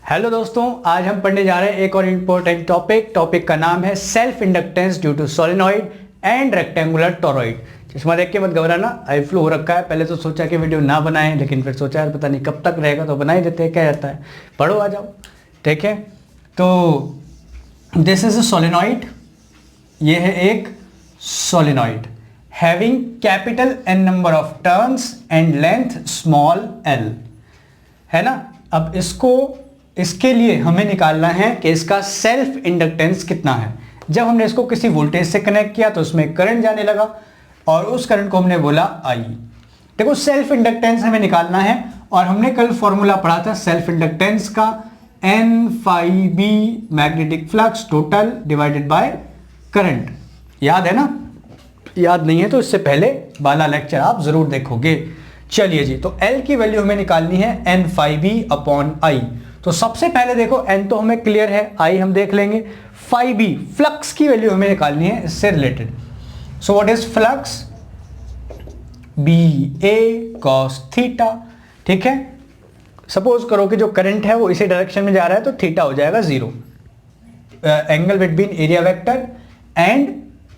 Hello दोस्तों, आज हम पढ़ने जा रहे हैं एक और इम्पोर्टेंट टॉपिक का नाम है self inductance due to solenoid and rectangular toroid. चश्मा देख के मत घबराना, आई फ्लू हो रखा है। पहले तो सोचा कि वीडियो ना बनाएं, लेकिन फिर सोचा यार पता नहीं कब तक रहेगा, तो बना ही देते हैं, क्या जाता है। पढ़ो, आ जाओ। ठीक है, तो दिस इज अ सोलेनॉइड। ये है एक solenoid having capital N number of turns and length small l, है ना। अब इसके लिए हमें निकालना है कि इसका सेल्फ इंडक्टेंस कितना है। जब हमने इसको किसी वोल्टेज से कनेक्ट किया तो उसमें करंट जाने लगा और उस करंट को हमने बोला I। देखो, सेल्फ इंडक्टेंस हमें निकालना है और हमने कल फॉर्मूला पढ़ा था सेल्फ इंडक्टेंस का, N∅B magnetic flux total divided by current. याद है ना? याद नहीं है तो इससे पहले वाला लेक्चर आप जरूर देखोगे। चलिए जी, तो L की वैल्यू हमें निकालनी है N∅B अपॉन I। तो सबसे पहले देखो, N तो हमें क्लियर है, I हम देख लेंगे। ∅B फ्लक्स की वैल्यू हमें निकालनी है इससे related. So what is flux? BA cos theta. ठीक है, सपोज करो कि जो करंट है वो इसी डायरेक्शन में जा रहा है तो थीटा हो जाएगा 0, angle between area vector and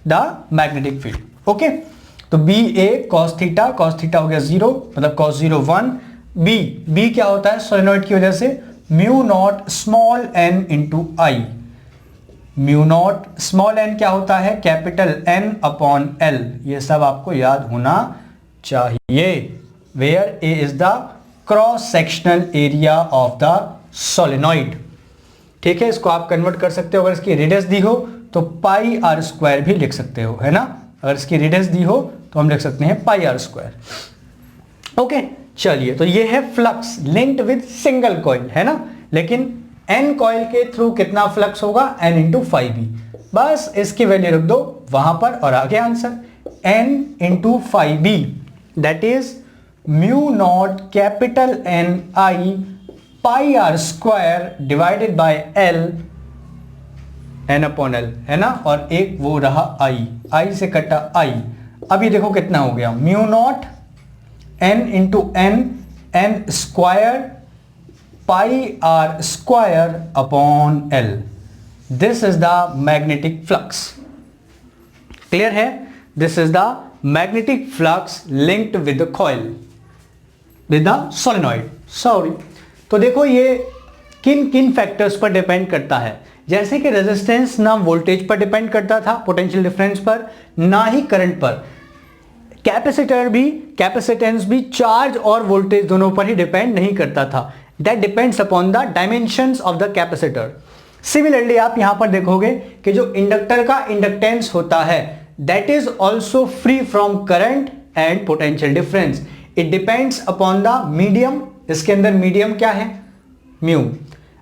the magnetic field. Okay, तो BA cos थीटा हो गया 0, मतलब cos 0 1। B क्या होता है सोलेनॉइड की वजह से? Mu naught small n into I। Mu naught small n क्या होता है? Capital N upon L। ये सब आपको याद होना चाहिए। Where A is the cross sectional area of the solenoid. ठीक है, इसको आप कन्वर्ट कर सकते हो। अगर इसकी रेडियस दी हो तो पाई आर स्क्वायर भी लिख सकते हो, है ना। अगर इसकी रेडियस दी हो तो हम लिख सकते हैं पाई आर स्क्वायर। ओके, चलिए, तो ये है flux linked with single coil, है ना। लेकिन n कॉइल के थ्रू कितना फ्लक्स होगा? N into ∅B। बस इसकी वैल्यू रख दो वहां पर और आगे answer N into ∅B, that is mu naught capital N I pi are square divided by L N upon L, है ना। और एक वो रहा I से कटा I। अब ये देखो कितना हो गया, mu naught N into N square pi are square upon L। This is the magnetic flux. Clear है? This is the magnetic flux linked with the coil with the solenoid. Sorry, तो देखो ये किन किन फैक्टर्स पर depend करता है। जैसे कि रेजिस्टेंस ना वोल्टेज पर डिपेंड करता था, पोटेंशियल डिफरेंस पर, ना ही करंट पर। कैपेसिटेंस भी चार्ज और वोल्टेज दोनों पर ही डिपेंड नहीं करता था। That depends upon the dimensions of the capacitor. Similarly आप यहां पर देखोगे कि जो इंडक्टर का इंडक्टेंस होता है that is also free from current and potential difference. It depends upon the medium. इसके अंदर मीडियम क्या है? म्यू।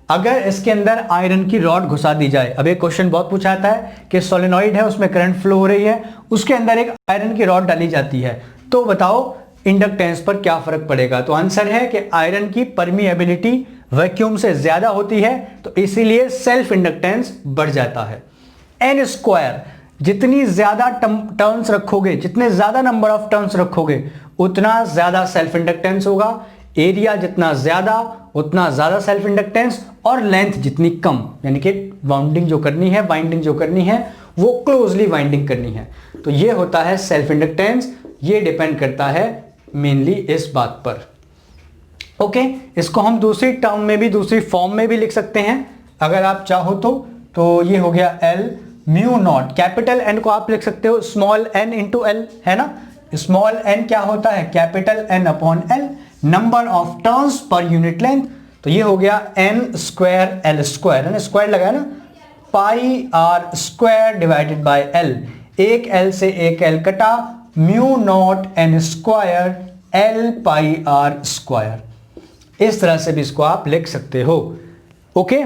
अगर इसके अंदर आयरन की रॉड घुसा दी जाए, अब एक क्वेश्चन बहुत पूछा जाता है कि सोलेनॉइड है, उसमें करंट फ्लो हो रही है, उसके अंदर एक आयरन की रॉड डाली जाती है, तो बताओ इंडक्टेंस पर क्या फर्क पड़ेगा? तो आंसर है कि आयरन की परमिएबिलिटी वैक्यूम से ज्यादा होती है, तो इसीलिए सेल्फ इंडक्टेंस बढ़ जाता है। N स्क्वायर, जितनी ज्यादा टर्न्स रखोगे, जितने ज्यादा नंबर ऑफ टर्न्स रखोगे, उतना ज्यादा सेल्फ इंडक्टेंस होगा। एरिया जितना ज्यादा उतना ज्यादा सेल्फ इंडक्टेंस, और लेंथ जितनी कम, यानी कि वाइंडिंग जो करनी है वो क्लोजली वाइंडिंग करनी है। तो ये होता है सेल्फ इंडक्टेंस। ये डिपेंड करता है मेनली इस बात पर। ओके, इसको हम दूसरी टर्म में भी, दूसरी फॉर्म में भी लिख सकते हैं अगर आप चाहो तो ये हो गया L mu naught, capital N को आप लिख सकते हो स्मॉल n इंटू L, है ना। स्मॉल n क्या होता है? Capital N upon L, number of turns पर यूनिट लेंथ। तो ये हो गया N स्क्वायर L स्क्वायर, है ना, स्क्वायर लगाया ना, pi are square divided by L। एक L से एक L कटा, mu naught N square L pi are square. इस तरह से भी इसको आप लिख सकते हो। ओके,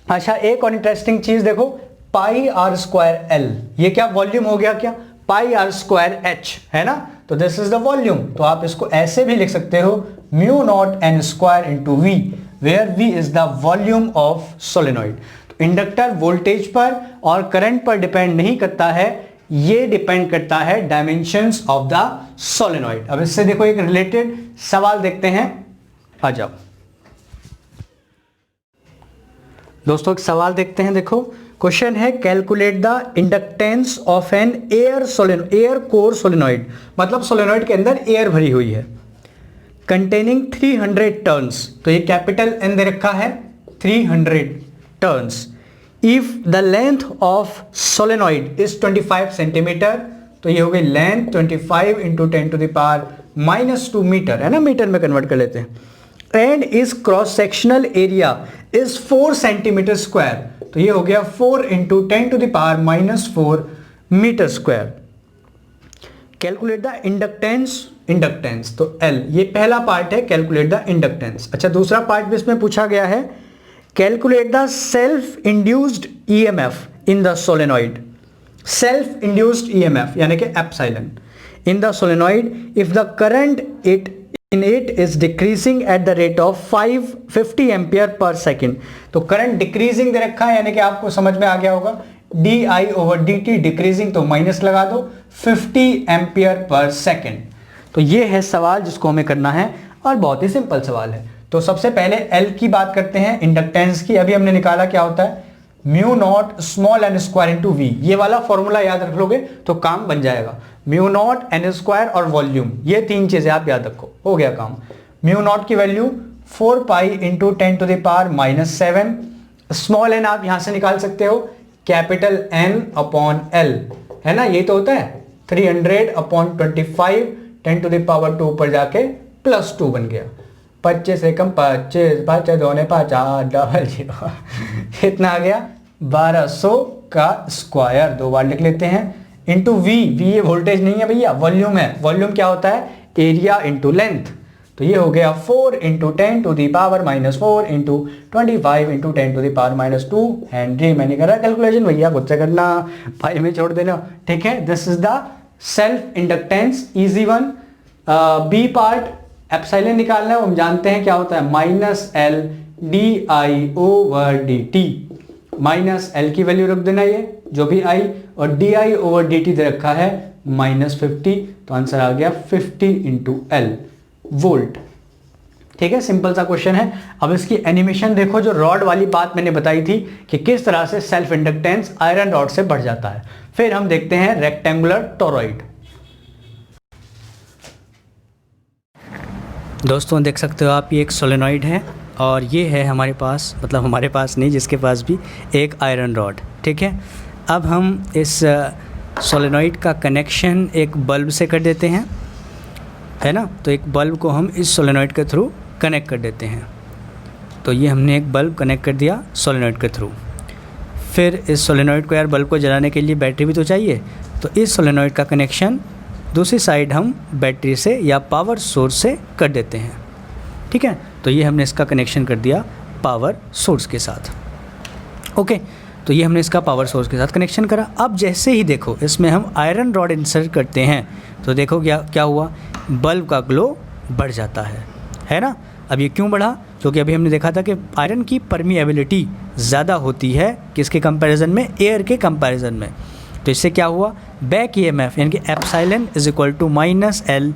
अच्छा, एक और इंटरेस्टिंग चीज देखो, पाई आर स्क्वायर L, ये क्या वॉल्यूम हो गया? क्या पाई आर स्क्वायर H, है ना। तो दिस इज द वॉल्यूम। तो आप इसको ऐसे भी लिख सकते हो, mu naught N square into V, where V is the volume of solenoid. तो इंडक्टर वोल्टेज पर और करंट पर डिपेंड नहीं करता है, ये डिपेंड करता है डायमेंशंस ऑफ द सोलेनॉइड। अब इससे देखो एक रिलेटेड सवाल देखते हैं, आ जाओ। दोस्तों एक सवाल देखते हैं, देखो क्वेश्चन है calculate the inductance of an air core solenoid, मतलब सोलेनॉइड के अंदर एयर भरी हुई है, कंटेनिंग 300 टर्न्स, तो ये कैपिटल एन दे रखा है 300 turns. If the length of solenoid is 25 centimetre, तो ये हो गई length 25 into 10 to the power -2 metre, है ना, मीटर में कन्वर्ट कर लेते हैं। एंड इस cross sectional area is 4 centimetre square, तो ये हो गया 4 into 10 to the power -4 metre square. Calculate the inductance, तो L, ये पहला पार्ट है कैलकुलेट द इंडक्टेंस। अच्छा, दूसरा पार्ट भी इसमें पूछा गया है, calculate the self induced EMF in the solenoid. Self induced EMF यानी कि epsilon in the solenoid if the current in it is decreasing at the rate of 550 ampere per second. तो करंट डिक्रीजिंग दे रखा है, यानी कि आपको समझ में आ गया होगा, di/dt डिक्रीजिंग, तो माइनस लगा दो, 50 एम्पियर पर सेकेंड। तो ये है सवाल जिसको हमें करना है और बहुत ही सिंपल सवाल है। तो सबसे पहले L की बात करते हैं, इंडक्टेंस की। अभी हमने निकाला क्या होता है, mu naught small N square into V, ये वाला फॉर्मूला याद रख लोगे तो काम बन जाएगा। म्यू नॉट एन स्क्वायर और वॉल्यूम, ये तीन चीजें आप याद रखो, हो गया काम। म्यू नॉट की value 4 pi into 10 to the power -7, small N आप यहां से निकाल सकते हो, कैपिटल N अपॉन L, है ना, ये तो होता है 300 अपॉन 25 10 टू द पावर 2 ऊपर जाके +2 बन गया। 25 एकम 25, 5 2 5 डबल 0, कितना आ गया 1200 का स्क्वायर, दो बार लिख लेते हैं, इंटू वी, ये वोल्टेज नहीं है भैया, वॉल्यूम है। वॉल्यूम क्या होता है, एरिया इंटू लेंथ, तो ये हो गया 4 into 10 to the power -4 into 25 into 10 to the power -2 henry. मैंने करा कैलकुलेशन, भैया खुद से करना, भाई में छोड़ देना, ठीक है। This is the self inductance, easy one. B part epsilon निकालना है, हम जानते हैं क्या होता है, -L di/dt, -L की वैल्यू रख देना ये जो भी आई, और di/dt दे रखा है -50, तो आंसर आ गया 50 इंटू L वोल्ट। ठीक है, सिंपल सा क्वेश्चन है। अब इसकी एनिमेशन देखो, जो रॉड वाली बात मैंने बताई थी कि किस तरह से सेल्फ इंडक्टेंस आयरन रॉड से बढ़ जाता है। फिर हम देखते हैं रेक्टेंगुलर टोरॉइड। दोस्तों देख सकते हो आप, ये एक सोलेनॉइड है और ये है हमारे पास, मतलब हमारे पास नहीं, जिसके पास भी, एक आयरन रॉड। ठीक है, अब हम इस सोलेनॉइड का कनेक्शन एक बल्ब से कर देते हैं, है ना। तो एक बल्ब को हम इस सोलेनॉइड के थ्रू कनेक्ट कर देते हैं। तो ये हमने एक बल्ब कनेक्ट कर दिया सोलेनॉइड के थ्रू। फिर इस सोलेनॉइड को, यार बल्ब को जलाने के लिए बैटरी भी तो चाहिए, तो इस सोलेनॉइड का कनेक्शन दूसरी साइड हम बैटरी से या पावर सोर्स से कर देते हैं। ठीक है, तो ये हमने इसका कनेक्शन कर दिया पावर सोर्स के साथ। ओके, तो ये हमने इसका पावर सोर्स के साथ कनेक्शन करा। अब जैसे ही देखो इसमें हम आयरन रॉड इंसर्ट करते हैं, तो देखो क्या हुआ, बल्ब का ग्लो बढ़ जाता है ना। अब ये क्यों बढ़ा, क्योंकि अभी हमने देखा था कि आयरन की परमिएबिलिटी ज़्यादा होती है किसके कंपैरिजन में, एयर के कंपैरिजन में। तो इससे क्या हुआ, बैक EMF यानी कि epsilon is equal to -L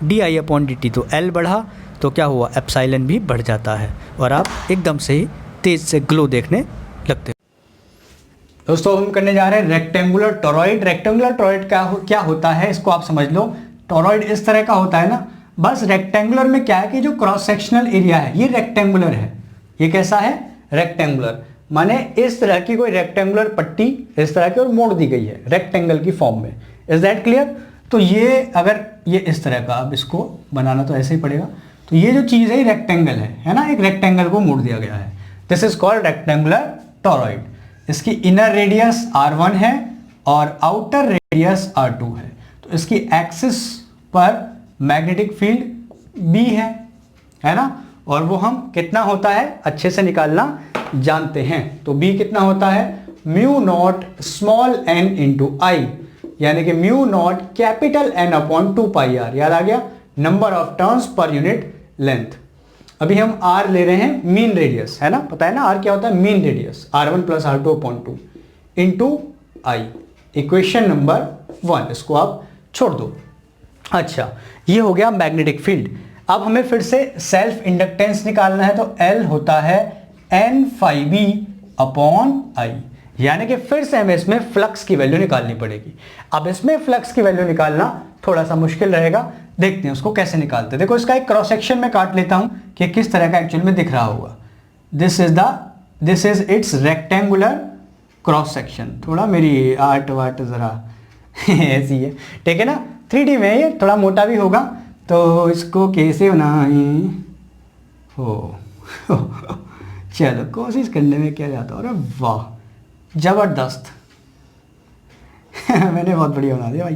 di/dt, तो L बढ़ा तो क्या हुआ, एप्सिलॉन भी बढ़ जाता है और आप एकदम से ही तेज से ग्लो देखने लगते हैं। दोस्तों हम करने जा रहे हैं रेक्टेंगुलर टोरॉइड। रेक्टेंगुलर टोरॉइड क्या होता है, इसको आप समझ लो। टोरॉइड इस तरह का होता है ना, बस रेक्टेंगुलर में क्या है कि जो क्रॉस सेक्शनल एरिया है ये रेक्टेंगुलर है। ये कैसा है, रेक्टेंगुलर, माने इस तरह की कोई रेक्टेंगुलर पट्टी इस तरह की और मोड़ दी गई है रेक्टेंगल की फॉर्म में। Is that clear. तो ये अगर ये इस तरह का, अब इसको बनाना तो ऐसे ही पड़ेगा, तो ये जो चीज़ है ये रेक्टेंगल है ना, एक रेक्टेंगल को मोड़ दिया गया है। This is called rectangular toroid. इसकी इनर रेडियस R1 है और आउटर रेडियस R2 है। तो इसकी एक्सिस पर मैग्नेटिक फील्ड B है ना, और वो हम कितना होता है अच्छे से निकालना जानते हैं। तो B कितना होता है, mu naught small n into I, यानी कि mu naught capital N upon 2πr। याद आ गया, नंबर ऑफ टर्न्स पर यूनिट लेंथ। अभी हम R ले रहे हैं मीन रेडियस, है ना, पता है ना R क्या होता है, mean radius, R1 + R2 upon 2 into I. Equation number 1, इसको आप छोड़ दो। अच्छा, ये हो गया मैग्नेटिक फील्ड। अब हमें फिर से सेल्फ इंडक्टेंस निकालना है, तो L होता है N phi B upon I, यानी कि फिर से हमें इसमें फ्लक्स की वैल्यू निकालनी पड़ेगी। अब इसमें फ्लक्स की वैल्यू निकालना थोड़ा सा मुश्किल रहेगा, देखते हैं उसको कैसे निकालते हैं। देखो इसका एक क्रॉस सेक्शन में काट लेता हूं कि किस तरह का एक्चुअल में दिख रहा होगा। This is it's rectangular cross section. थोड़ा मेरी आर्ट वार्ट जरा ऐसी है, ठीक है ना, 3D में ये थोड़ा मोटा भी होगा, तो इसको कैसे बनाएं हो चलो कोशिश करने में क्या जाता है। अरे वाह जबरदस्त मैंने बहुत बढ़िया बना दिया भाई,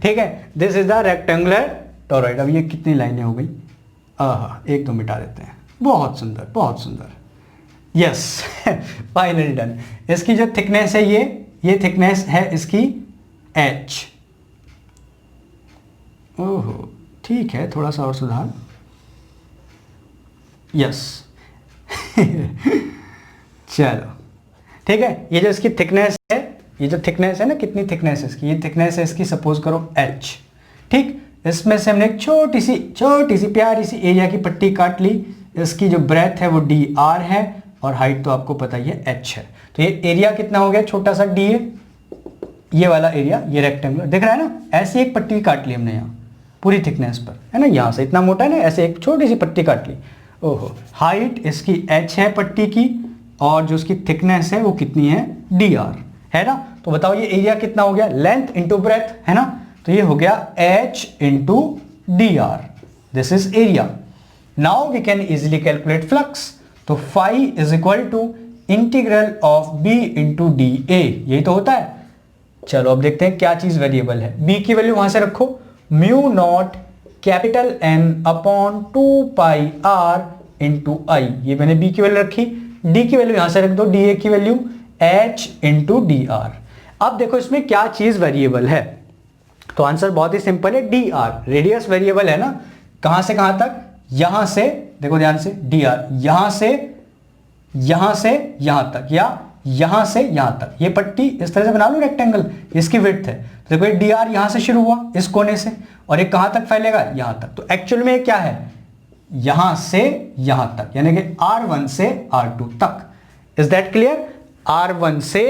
ठीक है। This is the rectangular toroid. अब ये कितनी लाइनें हो गई, एक दो मिटा देते हैं। बहुत सुंदर बहुत सुंदर, यस फाइनली डन। इसकी जो थिकनेस है ये थिकनेस है इसकी h। ओहो ठीक है, थोड़ा सा और सुधार, यस चलो ठीक है। ये जो इसकी थिकनेस है, ये जो थिकनेस है ना, कितनी थिकनेस है इसकी, ये थिकनेस है इसकी सपोज करो h, ठीक। इसमें से हमने एक छोटी सी प्यारी सी एरिया की पट्टी काट ली। इसकी जो ब्रेथ है वो dr है और हाइट तो आपको पता ही है h है। तो ये एरिया कितना हो गया, छोटा सा d है, ये वाला एरिया, ये रेक्टेंगुलर दिख रहा है ना। ऐसी एक पट्टी काट ली हमने यहाँ पूरी थिकनेस पर, है ना, यहाँ से इतना मोटा है ना, ऐसे एक छोटी सी पट्टी काट ली। ओहो, हाइट इसकी h है पट्टी की, और जो उसकी थिकनेस है वो कितनी है, dr है ना। तो बताओ ये एरिया कितना हो गया, लेंथ इंटू ब्रेथ, है ना। तो ये हो गया h into dr, this is area. Now we can easily calculate flux. तो phi is equal to integral of b into d A, यही तो होता है। चलो अब देखते हैं क्या चीज वेरिएबल है। b की वैल्यू वहां से रखो, mu naught capital N upon 2 पाई r इंटू आई, ये मैंने b की वैल्यू रखी। d की वैल्यू यहां से रख दो, dA की वैल्यू h इंटू dr। अब देखो इसमें क्या चीज वेरिएबल है, तो आंसर बहुत ही सिंपल है, dr। रेडियस वेरिएबल है ना, कहां से कहां तक, यहां से, देखो ध्यान से, dr यहां से यहां तक, या यहां से यहां तक। ये पट्टी इस तरह से बना लो रेक्टेंगल, इसकी विड्थ है। तो देखो ये dr यहां से शुरू हुआ इस कोने से, और ये कहां तक फैलेगा, यहां तक। तो एक्चुअल में ये क्या है, यहां से यहां तक, यानी कि r1 से r2 तक। इज दैट क्लियर, r1 से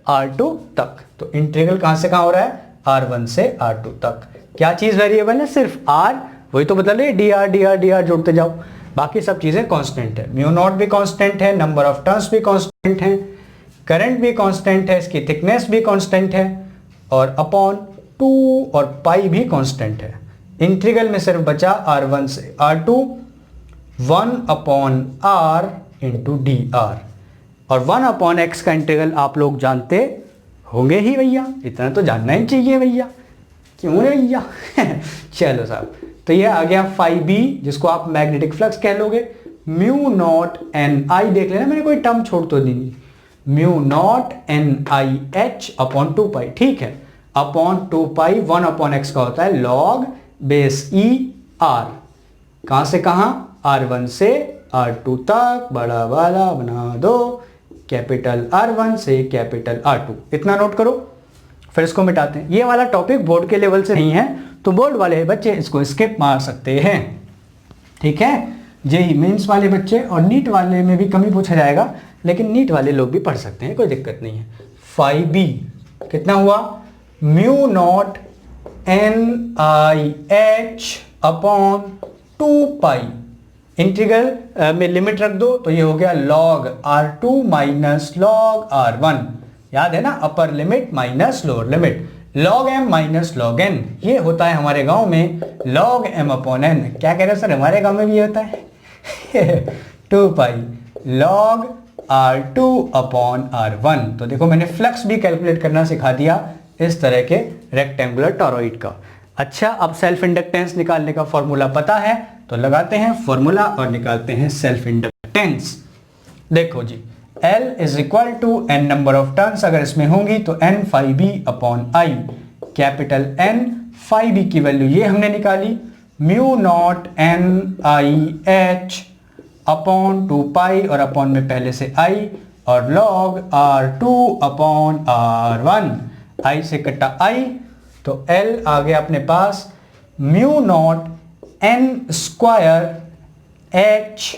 r2 तक। तो इंटीग्रल कहां से कहां हो रहा है, r1 से r2 तक। क्या चीज वेरिएबल है, सिर्फ r, वही तो बदल रही है, dr जोड़ते जाओ, बाकी सब चीजें कांस्टेंट है। म्यू नॉट भी कांस्टेंट है, नंबर ऑफ टर्न्स भी कांस्टेंट है, करंट भी कांस्टेंट है, इसकी थिकनेस भी कांस्टेंट है, और अपॉन 2 और पाई भी कांस्टेंट है। इंटीग्रल में सिर्फ बचा r1 से r2, 1 upon r into D R, और 1 अपॉन x का इंटीग्रल आप लोग जानते होंगे ही भैया, इतना तो जानना ही चाहिए भैया, क्यों रे भैया चलो साहब, तो ये आ गया फाई बी, जिसको आप मैग्नेटिक फ्लक्स कह लोगे। म्यू नॉट एन आई, देख लेना मैंने कोई टर्म छोड़ तो नहीं, mu naught N I H upon 2 पाई, ठीक है, अपॉन 2 पाई 1 अपॉन एक्स का होता है लॉग बेस ई आर, कहां से कहां, R1 से R2 तक बड़ा वाला बना दो, कैपिटल R1 से कैपिटल R2, इतना नोट करो। फिर इसको मिटाते हैं। ये वाला टॉपिक बोर्ड के लेवल से नहीं है, तो बोर्ड वाले बच्चे इसको स्किप मार सकते हैं, ठीक है। जेई मेंस वाले बच्चे और नीट वाले में भी कमी पूछा जाएगा, लेकिन नीट वाले लोग भी पढ़ सकते हैं, कोई दिक्कत नहीं है। फाई बी कितना हुआ, mu naught N I H upon 2 pi, integral में लिमिट रख दो, तो ये हो गया log r2 minus log r1, याद है ना, upper limit minus lower limit, log m minus log n। ये होता है हमारे गांव में log m अपॉन n। क्या कह रहे हो सर, हमारे गांव में भी ये होता है 2 pi log r2 upon r1। तो देखो मैंने फ्लक्स भी कैलकुलेट करना सिखा दिया इस तरह के रेक्टेंगुलर टॉरॉइड का। अच्छा, अब सेल्फ इंडक्टेंस निकालने का फॉर्मूला पता है, तो लगाते हैं फॉर्मूला और निकालते हैं सेल्फ इंडक्टेंस। देखो जी, L is equal to N number of turns अगर इसमें होंगी तो n phi B upon I, capital N phi B की वैल्यू ये हमने निकाली, mu naught N I H upon 2 pi, और अपॉन में पहले से i, और log r2 upon r1, i से कटा i, तो L आ गया अपने पास mu naught n square h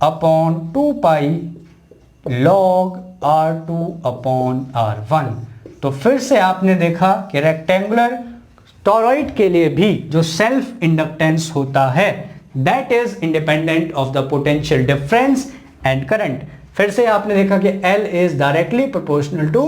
upon 2 pi log R2 upon R1। तो फिर से आपने देखा कि रेक्टेंगुलर टॉरॉइड के लिए भी जो सेल्फ इंडक्टेंस होता है that is independent of the potential difference and current. फिर से आपने देखा कि L is directly proportional to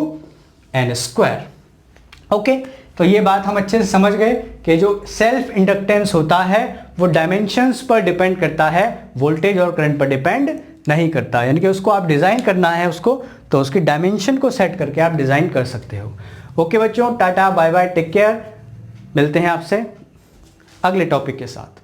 N square. Okay, तो ये बात हम अच्छे से समझ गए कि जो सेल्फ इंडक्टेंस होता है वो डायमेंशंस पर डिपेंड करता है, वोल्टेज और करंट पर डिपेंड नहीं करता। यानी कि उसको आप डिज़ाइन करना है उसको, तो उसकी डायमेंशन को सेट करके आप डिज़ाइन कर सकते हो। ओके बच्चों, tata bye bye, take care. मिलते हैं आपसे अगले टॉपिक के साथ।